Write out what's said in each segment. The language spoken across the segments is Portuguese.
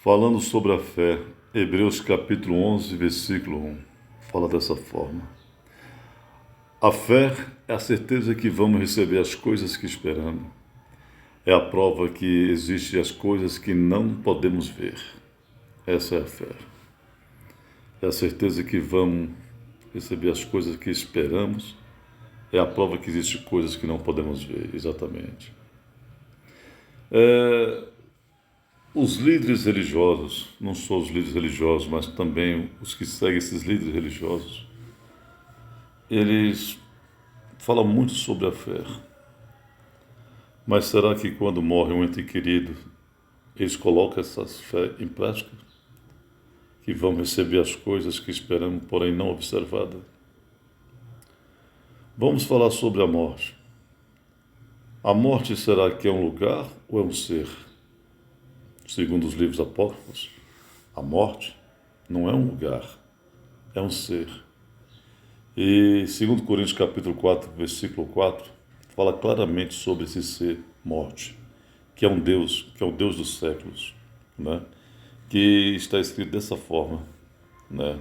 Falando sobre a fé, Hebreus capítulo 11, versículo 1, fala dessa forma. A fé é a certeza que vamos receber as coisas que esperamos. É a prova que existem as coisas que não podemos ver. Essa é a fé. É a certeza que vamos receber as coisas que esperamos. É a prova que existem coisas que não podemos ver, exatamente. Os líderes religiosos, não só os líderes religiosos, mas também os que seguem esses líderes religiosos, eles falam muito sobre a fé. Mas será que quando morre um ente querido, eles colocam essa fé em prática? Que vão receber as coisas que esperamos, porém não observadas? Vamos falar sobre a morte. A morte será que é um lugar ou é um ser? Segundo os livros apócrifos, a morte não é um lugar, é um ser. E segundo Coríntios capítulo 4, versículo 4, fala claramente sobre esse ser morte, que é um Deus, que é o Deus dos séculos, né? Que está escrito dessa forma, né?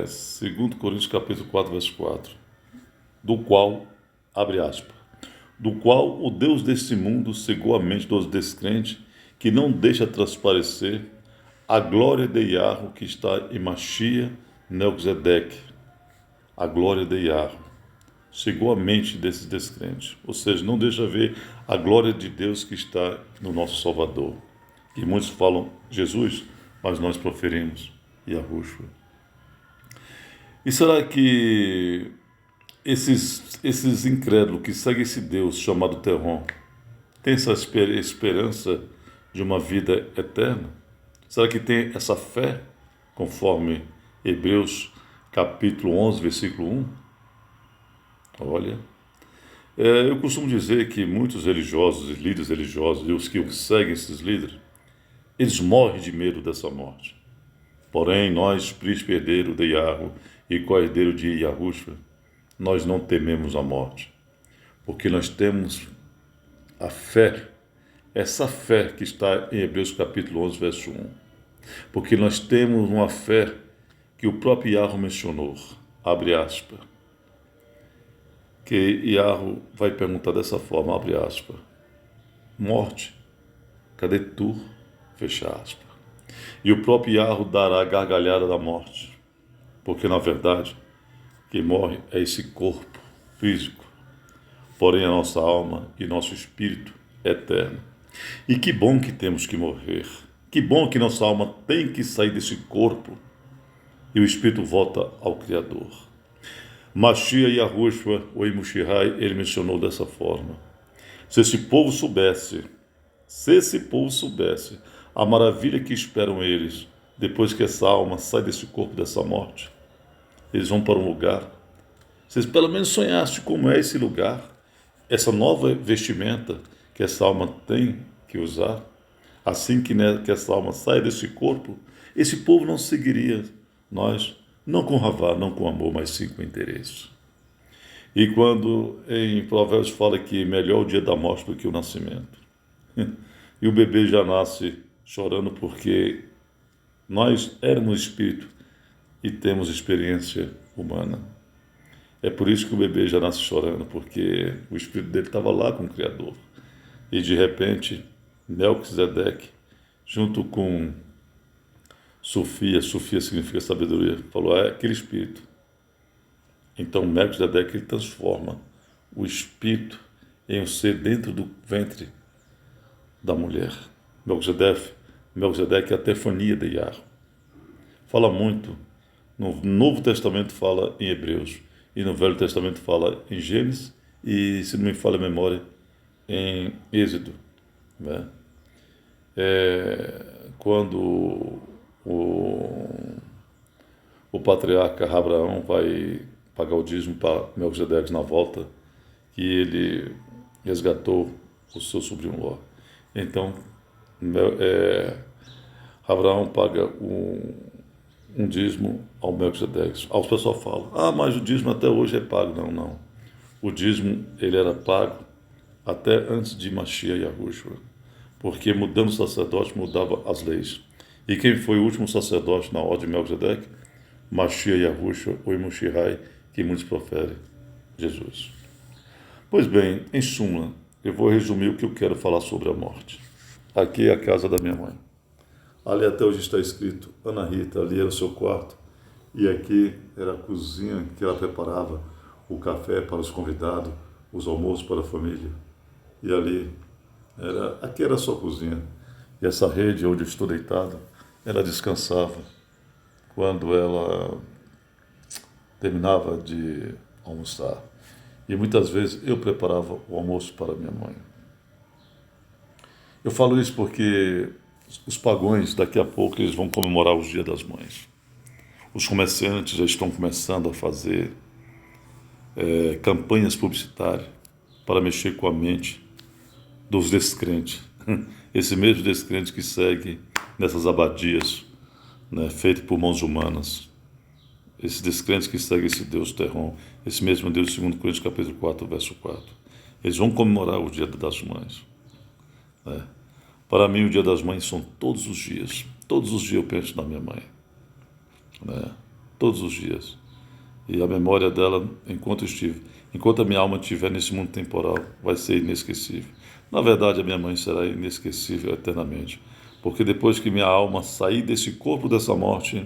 Segundo Coríntios capítulo 4, verso 4, do qual, abre aspas, do qual o Deus deste mundo cegou a mente dos descrentes, que não deixa transparecer a glória de Yahweh que está em Machia Melquisedeque. A glória de Yahweh cegou a mente desses descrentes, ou seja, não deixa ver a glória de Deus que está no nosso Salvador. E muitos falam Jesus, mas nós proferimos Yahushua. E será que esses incrédulos que seguem esse Deus chamado Terron têm essa esperança de uma vida eterna? Será que tem essa fé, conforme Hebreus capítulo 11, versículo 1? Olha, eu costumo dizer que muitos religiosos e líderes religiosos, e os que seguem esses líderes, eles morrem de medo dessa morte. Porém, nós, príncipe herdeiro de Yahweh e co-herdeiro de Yahushua, nós não tememos a morte, porque nós temos a fé, essa fé que está em Hebreus capítulo 11, verso 1. Porque nós temos uma fé que o próprio Yahweh mencionou, abre aspas, que Yahweh vai perguntar dessa forma, abre aspas, morte, cadê tu? Fecha aspas. E o próprio Yahweh dará a gargalhada da morte, porque na verdade quem morre é esse corpo físico, porém a nossa alma e nosso espírito é eterno. E que bom que temos que morrer, que bom que nossa alma tem que sair desse corpo e o espírito volta ao Criador. Machia e Yahushua, o Imushihai, ele mencionou dessa forma. Se esse povo soubesse a maravilha que esperam eles, depois que essa alma sai desse corpo, dessa morte, eles vão para um lugar. Se eles pelo menos sonhassem como é esse lugar, essa nova vestimenta que essa alma tem que usar, assim que essa alma sai desse corpo, esse povo não seguiria nós, não com ravá, não com amor, mas sim com interesse. E quando em Provérbios fala que melhor o dia da morte do que o nascimento, e o bebê já nasce chorando porque nós éramos espírito e temos experiência humana. É por isso que o bebê já nasce chorando, porque o espírito dele estava lá com o Criador. E de repente, Melquisedeque, junto com Sofia significa sabedoria, falou, é aquele espírito. Então Melquisedeque ele transforma o espírito em um ser dentro do ventre da mulher. Melquisedeque é a teofania de Yahweh. Fala muito, no Novo Testamento fala em Hebreus, e no Velho Testamento fala em Gênesis, e se não me falha a memória, em Êxodo, né? Quando o patriarca Abraão vai pagar o dízimo para Melquisedeque na volta, que ele resgatou o seu sobrinho Ló. Então, Abraão paga um dízimo ao Melquisedeque. Aí os pessoal falam, mas o dízimo até hoje é pago. Não. O dízimo ele era pago até antes de Machia e Yahushua. porque mudando o sacerdote mudava as leis. E quem foi o último sacerdote na ordem de Melquisedeque? Mashiach Yahushua, ou Imushihai, que muitos proferem, Jesus. Pois bem, em suma, eu vou resumir o que eu quero falar sobre a morte. Aqui é a casa da minha mãe. Ali até hoje está escrito Ana Rita, ali era o seu quarto. E aqui era a cozinha que ela preparava, o café para os convidados, os almoços para a família. E aqui era a sua cozinha. E essa rede onde eu estou deitado, ela descansava quando ela terminava de almoçar. E muitas vezes eu preparava o almoço para minha mãe. Eu falo isso porque os pagões, daqui a pouco, eles vão comemorar o Dia das Mães. Os comerciantes já estão começando a fazer campanhas publicitárias para mexer com a mente dos descrentes. Esse mesmo descrente que segue nessas abadias, né, feito por mãos humanas. Esse descrente que segue esse Deus Terron, esse mesmo Deus, 2 Coríntios capítulo 4, verso 4. Eles vão comemorar o Dia das Mães. Né? Para mim, o Dia das Mães são todos os dias. Todos os dias eu penso na minha mãe. Né? Todos os dias. E a memória dela, enquanto a minha alma estiver nesse mundo temporal, vai ser inesquecível. Na verdade, a minha mãe será inesquecível eternamente. Porque depois que minha alma sair desse corpo, dessa morte,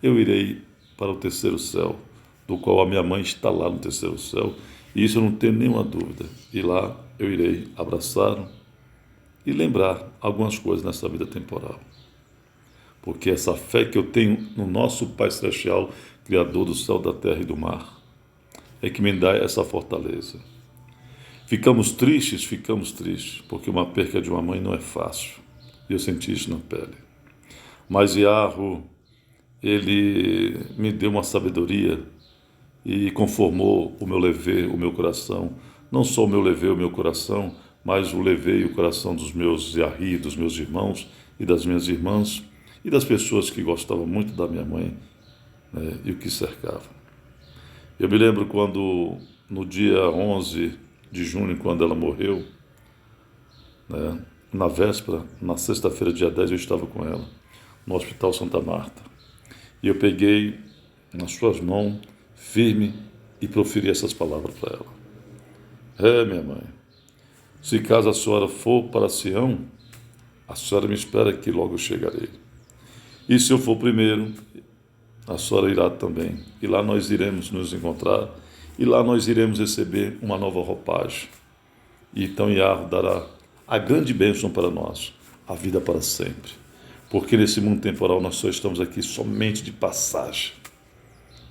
eu irei para o terceiro céu, do qual a minha mãe está lá no terceiro céu. E isso eu não tenho nenhuma dúvida. E lá eu irei abraçá-lo e lembrar algumas coisas nessa vida temporal. Porque essa fé que eu tenho no nosso Pai Celestial, Criador do céu, da terra e do mar, é que me dá essa fortaleza. Ficamos tristes, porque uma perca de uma mãe não é fácil. E eu senti isso na pele. Mas Yahweh, ele me deu uma sabedoria e conformou o meu levê, o meu coração. Não só o meu levê, o meu coração, mas o levê e o coração dos meus Yahri, dos meus irmãos e das minhas irmãs e das pessoas que gostavam muito da minha mãe, né, e o que cercava. Eu me lembro quando, no dia 11 de junho, quando ela morreu, né, na véspera, na sexta-feira, dia 10, eu estava com ela, no Hospital Santa Marta. E eu peguei nas suas mãos, firme, e proferi essas palavras para ela. Minha mãe, se caso a senhora for para Sião, a senhora me espera que logo eu chegarei. E se eu for primeiro, a senhora irá também. E lá nós iremos nos encontrar, e lá nós iremos receber uma nova roupagem. E então Yahweh dará a grande bênção para nós, a vida para sempre. Porque nesse mundo temporal nós só estamos aqui somente de passagem.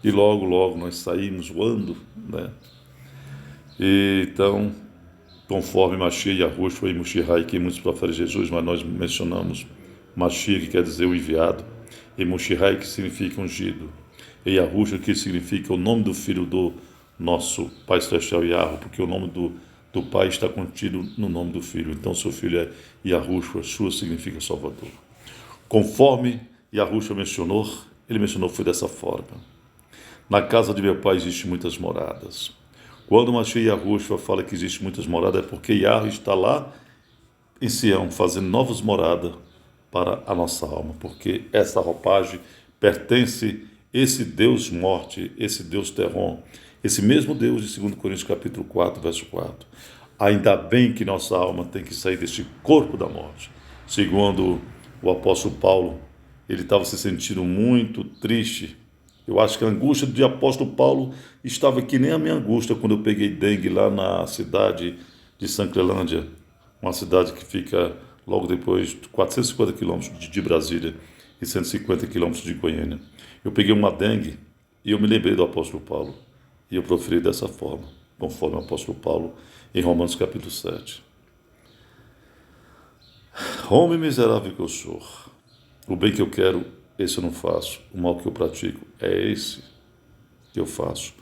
E logo, logo nós saímos voando, né? E então, conforme Mashiach, Yahushua e Mushihai, que muitos proferem Jesus, mas nós mencionamos Mashiach, que quer dizer o enviado, e Mushihai, que significa ungido, e Yahushua, que significa o nome do Filho do nosso Pai Celestial Yahweh, porque o nome do Pai está contido no nome do Filho. Então, seu Filho é Yahushua, Shua significa Salvador. Conforme Yahushua mencionou, ele mencionou foi dessa forma. Na casa de meu pai existem muitas moradas. Quando Mashiach Yahushua fala que existem muitas moradas, é porque Yahweh está lá em Sião, fazendo novas moradas para a nossa alma, porque essa roupagem pertence a esse Deus morte, esse Deus Terron, esse mesmo Deus de 2 Coríntios capítulo 4, verso 4. Ainda bem que nossa alma tem que sair deste corpo da morte. Segundo o apóstolo Paulo, ele estava se sentindo muito triste. Eu acho que a angústia do apóstolo Paulo estava que nem a minha angústia quando eu peguei dengue lá na cidade de Sancrelândia, uma cidade que fica logo depois de 450 quilômetros de Brasília e 150 quilômetros de Goiânia. Eu peguei uma dengue e eu me lembrei do apóstolo Paulo e eu proferi dessa forma, conforme o apóstolo Paulo em Romanos capítulo 7. Homem miserável que eu sou, o bem que eu quero, esse eu não faço. O mal que eu pratico é esse que eu faço.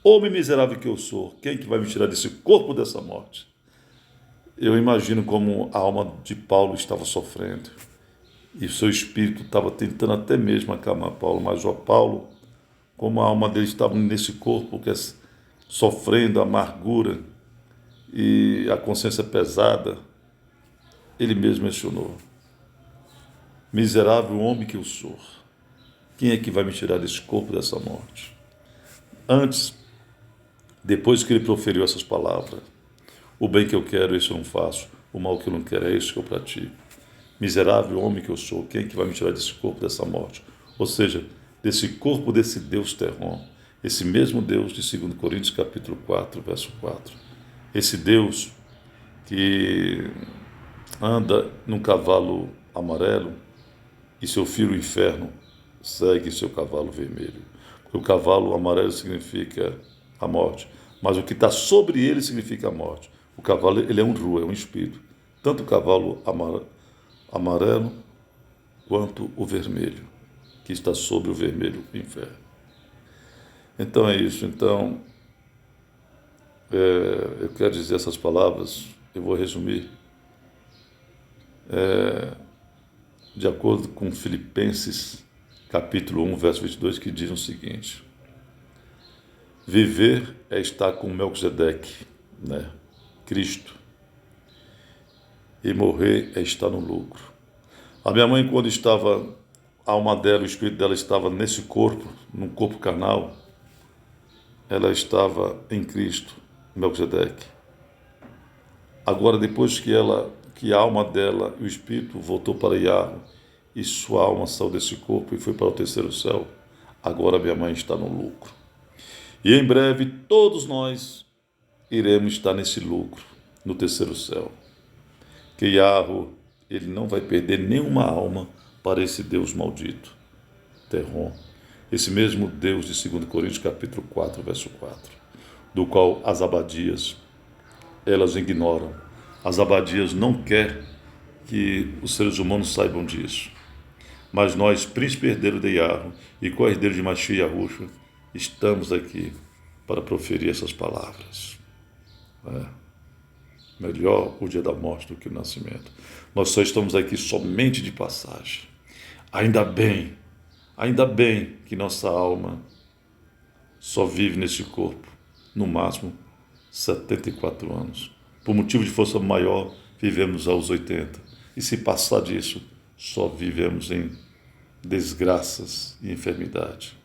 Homem miserável que eu sou, quem que vai me tirar desse corpo, dessa morte? Eu imagino como a alma de Paulo estava sofrendo. E o seu espírito estava tentando até mesmo acalmar Paulo. Mas o Paulo, como a alma dele estava nesse corpo, que é sofrendo a amargura e a consciência pesada, ele mesmo mencionou: miserável homem que eu sou, quem é que vai me tirar desse corpo, dessa morte? Antes, depois que ele proferiu essas palavras: o bem que eu quero, esse eu não faço, o mal que eu não quero, é esse que eu pratico. Miserável homem que eu sou, quem é que vai me tirar desse corpo, dessa morte? Ou seja, desse corpo desse Deus terror, esse mesmo Deus de 2 Coríntios capítulo 4, verso 4. Esse Deus que anda num cavalo amarelo e seu filho, o inferno, segue seu cavalo vermelho. Porque o cavalo amarelo significa a morte, mas o que está sobre ele significa a morte. O cavalo, ele é um rua, é um espírito. Tanto o cavalo amarelo quanto o vermelho, que está sobre o vermelho, o inferno. Então é isso. Então, eu quero dizer essas palavras, eu vou resumir, de acordo com Filipenses, capítulo 1, verso 22, que diz o seguinte: viver é estar com Melquisedeque, né? Cristo, e morrer é estar no lucro. A minha mãe, quando estava, a alma dela, o espírito dela estava nesse corpo, num corpo carnal, ela estava em Cristo, Melquisedeque. Agora, depois que a alma dela, o espírito, voltou para Iarro, e sua alma saiu desse corpo e foi para o terceiro céu, agora minha mãe está no lucro. E em breve todos nós iremos estar nesse lucro, no terceiro céu. Que Iarro, ele não vai perder nenhuma alma para esse Deus maldito, Terron. Esse mesmo Deus de 2 Coríntios capítulo 4, verso 4, do qual as abadias, elas ignoram. As abadias não querem que os seres humanos saibam disso. Mas nós, príncipe herdeiro de Iarro e co-herdeiro de Machia e Yahushua, estamos aqui para proferir essas palavras. Melhor o dia da morte do que o nascimento. Nós só estamos aqui somente de passagem. Ainda bem que nossa alma só vive nesse corpo, no máximo 74 anos. Por motivo de força maior, vivemos aos 80. E se passar disso, só vivemos em desgraças e enfermidade.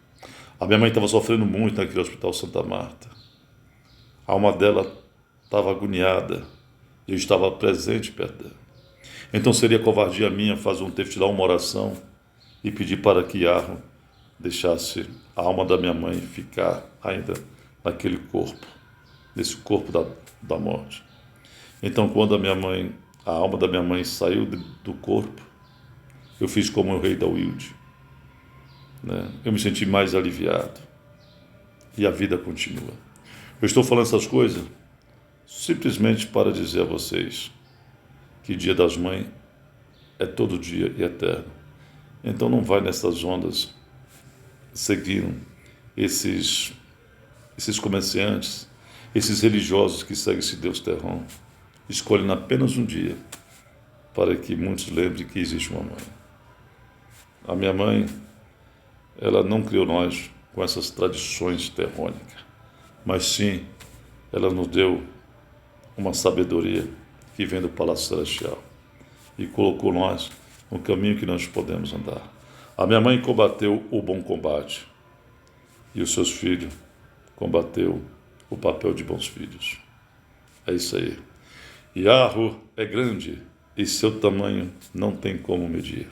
A minha mãe estava sofrendo muito naquele hospital Santa Marta. A alma dela estava agoniada e eu estava presente perto dela. Então seria covardia minha fazer um tefilá, uma oração, e pedir para que Iarro deixasse a alma da minha mãe ficar ainda naquele corpo, nesse corpo da morte. Então, quando a alma da minha mãe saiu do corpo, eu fiz como o rei da Wilde, né? Eu me senti mais aliviado e a vida continua. Eu estou falando essas coisas simplesmente para dizer a vocês que Dia das Mães é todo dia e eterno. Então não vai nessas ondas seguindo esses comerciantes, esses religiosos que seguem esse Deus terrão, escolhem apenas um dia para que muitos lembrem que existe uma mãe. A minha mãe, ela não criou nós com essas tradições terrônicas, mas sim, ela nos deu uma sabedoria que vem do Palácio Celestial e colocou nós no caminho que nós podemos andar. A minha mãe combateu o bom combate e os seus filhos combateu o papel de bons filhos. É isso aí. Iarro é grande e seu tamanho não tem como medir.